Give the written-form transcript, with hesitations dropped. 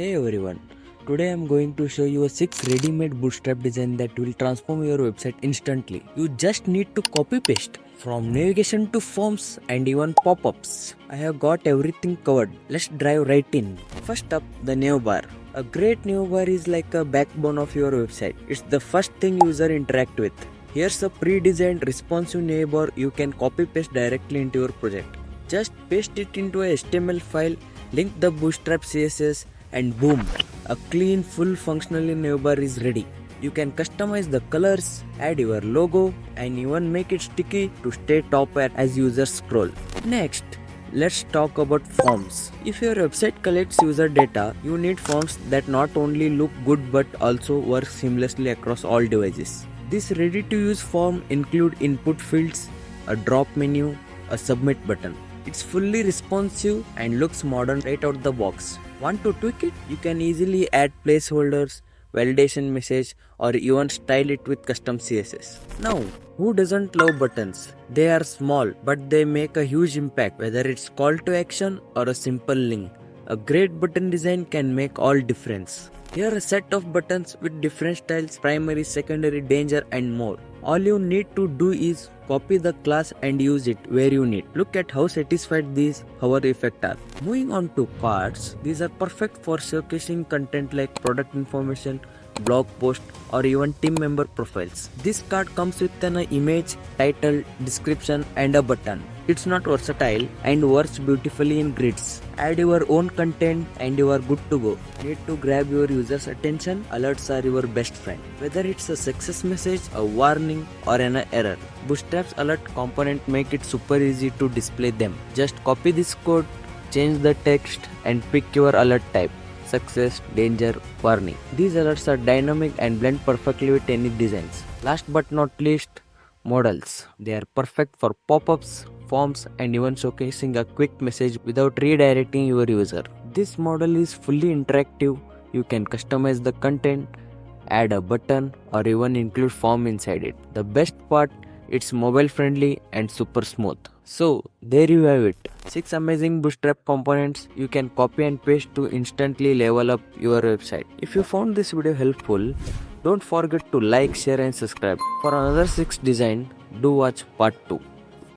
Hey everyone, today I'm going to show you a 6 ready-made bootstrap design that will transform your website instantly. You just need to copy paste from navigation to forms and even pop-ups. I have got everything covered. Let's dive right in. First up, the Navbar. A great Navbar is like a backbone of your website. It's the first thing user interact with. Here's a pre-designed responsive navbar you can copy paste directly into your project. Just paste it into a HTML file, link the Bootstrap CSS, and boom, a clean full functional navbar is ready. You can customize the colors, add your logo, and even make it sticky to stay top as users scroll. Next, let's talk about forms. If your website collects user data, you need forms that not only look good but also work seamlessly across all devices. This ready-to-use form include input fields, a drop menu, a submit button. It's fully responsive and looks modern right out the box. Want to tweak it? You can easily add placeholders, validation message, or even style it with custom CSS. Now, who doesn't love buttons? They are small, but they make a huge impact, whether it's call to action or a simple link. A great button design can make all difference. Here are a set of buttons with different styles, primary, secondary, danger, and more. All you need to do is copy the class and use it where you need. Look at how satisfied these hover effects are. Moving on to cards, these are perfect for showcasing content like product information, blog post, or even team member profiles. This card comes with an image, title, description, and a button. It's not versatile and works beautifully in grids. Add your own content and you are good to go. Need to grab your users' attention? Alerts are your best friend. Whether it's a success message, a warning, or an error, Bootstrap's alert component make it super easy to display them. Just copy this code, change the text, and pick your alert type. Success, danger, warning. These alerts are dynamic and blend perfectly with any designs. Last but not least, modals. They are perfect for pop-ups, forms, and even showcasing a quick message without redirecting your user. This model is fully interactive. You can customize the content, add a button, or even include form inside it. The best part, it's mobile friendly and super smooth. So there you have it. 6 amazing Bootstrap components you can copy and paste to instantly level up your website. If you found this video helpful, don't forget to like, share, and subscribe. For another 6 design, do watch part 2.